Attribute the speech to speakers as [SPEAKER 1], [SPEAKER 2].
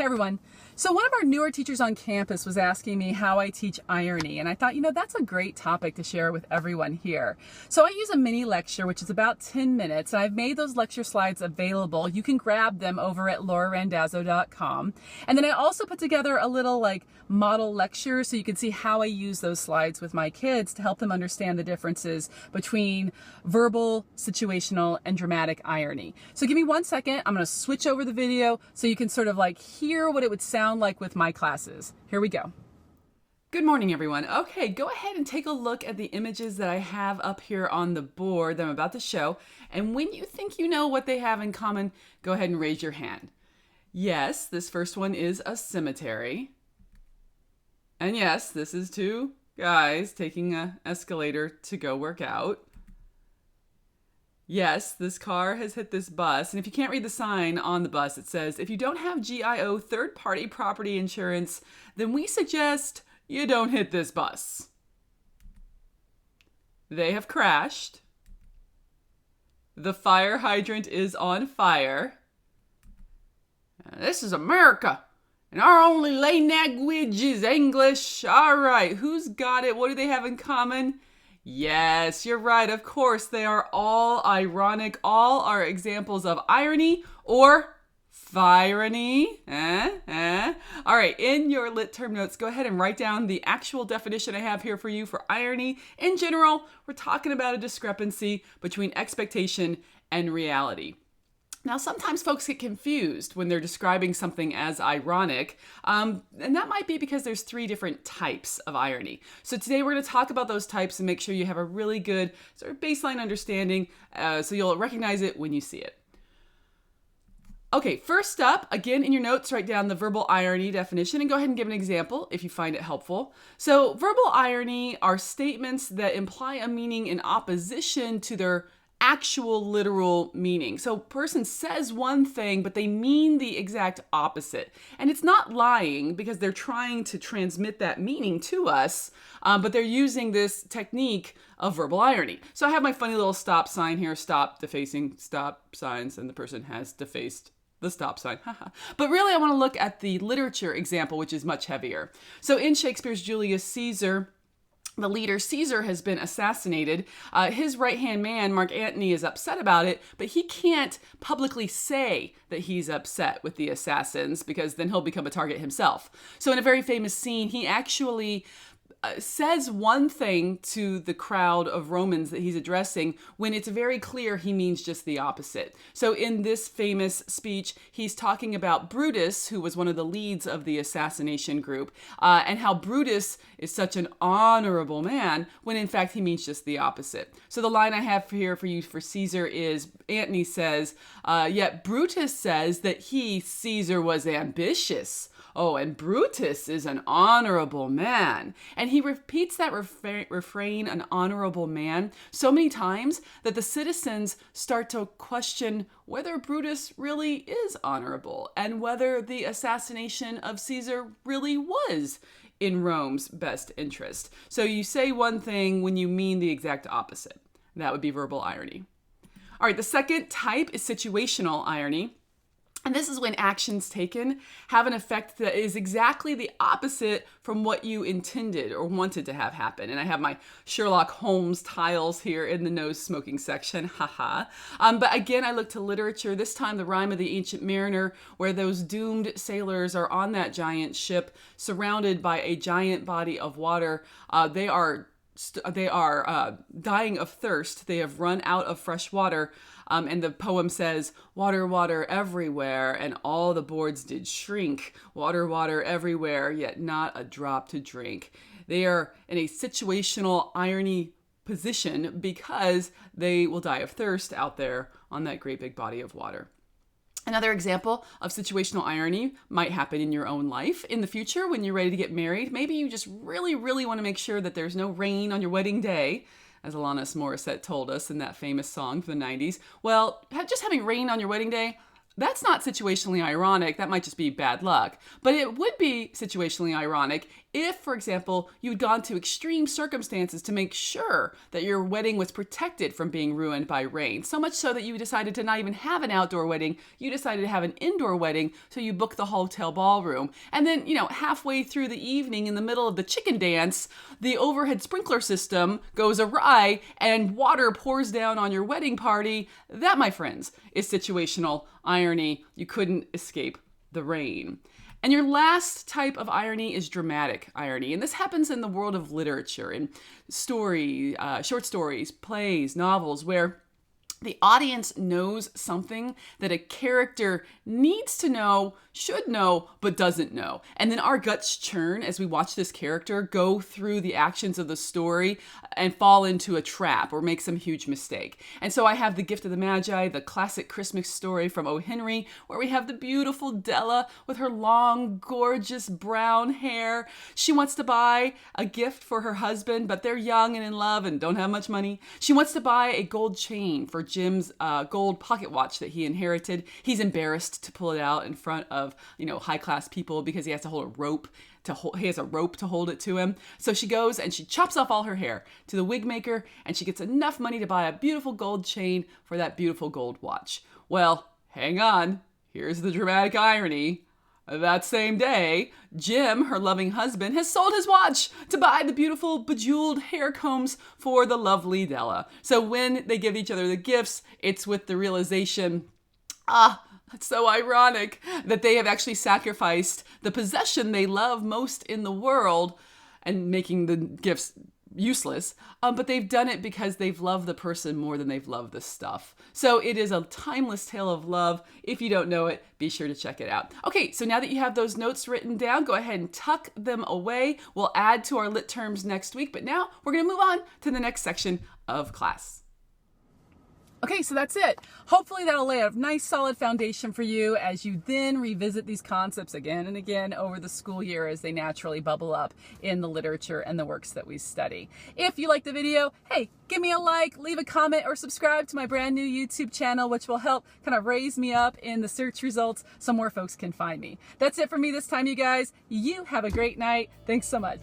[SPEAKER 1] everyone. So one of our newer teachers on campus was asking me how I teach irony, and I thought, that's a great topic to share with everyone here. So I use a mini lecture, which is about 10 minutes, and I've made those lecture slides available. You can grab them over at laurarandazzo.com. And then I also put together a little model lecture so you can see how I use those slides with my kids to help them understand the differences between verbal, situational, and dramatic irony. So give me 1 second. I'm going to switch over the video so you can sort of hear what it would sound like with my classes. Here we go. Good morning, everyone. Okay, go ahead and take a look at the images that I have up here on the board that I'm about to show. And when you think you know what they have in common, go ahead and raise your hand. Yes, this first one is a cemetery. And yes, this is two guys taking an escalator to go work out. Yes, this car has hit this bus, and if you can't read the sign on the bus, it says, if you don't have GIO third-party property insurance, then we suggest you don't hit this bus. They have crashed. The fire hydrant is on fire. This is America, and our only language is English. All right, who's got it? What do they have in common? Yes, you're right. Of course, they are all ironic. All are examples of irony or firony. All right, in your lit term notes, go ahead and write down the actual definition I have here for you for irony. In general, we're talking about a discrepancy between expectation and reality. Now, sometimes folks get confused when they're describing something as ironic, and that might be because there's 3 different types of irony. So today we're going to talk about those types and make sure you have a really good sort of baseline understanding so you'll recognize it when you see it. Okay, first up, again in your notes, write down the verbal irony definition and go ahead and give an example if you find it helpful. So verbal irony are statements that imply a meaning in opposition to their actual literal meaning. So person says one thing, but they mean the exact opposite. And it's not lying because they're trying to transmit that meaning to us, but they're using this technique of verbal irony. So I have my funny little stop sign here, stop, defacing stop signs, and the person has defaced the stop sign. But really I want to look at the literature example, which is much heavier. So in Shakespeare's Julius Caesar, the leader Caesar has been assassinated. His right-hand man, Mark Antony, is upset about it, but he can't publicly say that he's upset with the assassins because then he'll become a target himself. So in a very famous scene, he actually says one thing to the crowd of Romans that he's addressing when it's very clear he means just the opposite. So in this famous speech, he's talking about Brutus, who was one of the leads of the assassination group, and how Brutus is such an honorable man when in fact he means just the opposite. So the line I have here for you for Caesar is, Antony says, yet Brutus says that he, Caesar, was ambitious. Oh, and Brutus is an honorable man. And he repeats that refrain, an honorable man, so many times that the citizens start to question whether Brutus really is honorable and whether the assassination of Caesar really was in Rome's best interest. So you say one thing when you mean the exact opposite. That would be verbal irony. All right, the second type is situational irony. And this is when actions taken have an effect that is exactly the opposite from what you intended or wanted to have happen. And I have my Sherlock Holmes tiles here in the no smoking section, haha. But again, I look to literature, this time the Rime of the Ancient Mariner, where those doomed sailors are on that giant ship surrounded by a giant body of water. They are dying of thirst. They have run out of fresh water. And the poem says, water, water everywhere, and all the boards did shrink. Water, water everywhere, yet not a drop to drink. They are in a situational irony position because they will die of thirst out there on that great big body of water. Another example of situational irony might happen in your own life in the future when you're ready to get married. Maybe you just really, really want to make sure that there's no rain on your wedding day, as Alanis Morissette told us in that famous song from the 90s. Well, just having rain on your wedding day, that's not situationally ironic. That might just be bad luck. But it would be situationally ironic If, for example, you had gone to extreme circumstances to make sure that your wedding was protected from being ruined by rain, so much so that you decided to not even have an outdoor wedding, you decided to have an indoor wedding, so you booked the hotel ballroom. And then, halfway through the evening in the middle of the chicken dance, the overhead sprinkler system goes awry and water pours down on your wedding party. That, my friends, is situational irony. You couldn't escape the rain. And your last type of irony is dramatic irony. And this happens in the world of literature, in short stories, plays, novels, where the audience knows something that a character needs to know, should know, but doesn't know. And then our guts churn as we watch this character go through the actions of the story and fall into a trap or make some huge mistake. And so I have The Gift of the Magi, the classic Christmas story from O. Henry, where we have the beautiful Della with her long, gorgeous brown hair. She wants to buy a gift for her husband, but they're young and in love and don't have much money. She wants to buy a gold chain for Jim's gold pocket watch that he inherited. He's embarrassed to pull it out in front of high-class people because he has to hold a rope he has a rope to hold it to him. So she goes and she chops off all her hair to the wig maker, and she gets enough money to buy a beautiful gold chain for that beautiful gold watch. Well, hang on. Here's the dramatic irony. That same day, Jim, her loving husband, has sold his watch to buy the beautiful bejeweled hair combs for the lovely Della. So when they give each other the gifts, it's with the realization, it's so ironic that they have actually sacrificed the possession they love most in the world and making the gifts useless, but they've done it because they've loved the person more than they've loved the stuff. So it is a timeless tale of love. If you don't know it, be sure to check it out. Okay, so now that you have those notes written down, go ahead and tuck them away. We'll add to our lit terms next week, but now we're going to move on to the next section of class. Okay, so that's it. Hopefully that'll lay a nice solid foundation for you as you then revisit these concepts again and again over the school year as they naturally bubble up in the literature and the works that we study. If you like the video, hey, give me a like, leave a comment, or subscribe to my brand new YouTube channel, which will help kind of raise me up in the search results so more folks can find me. That's it for me this time, you guys. You have a great night. Thanks so much.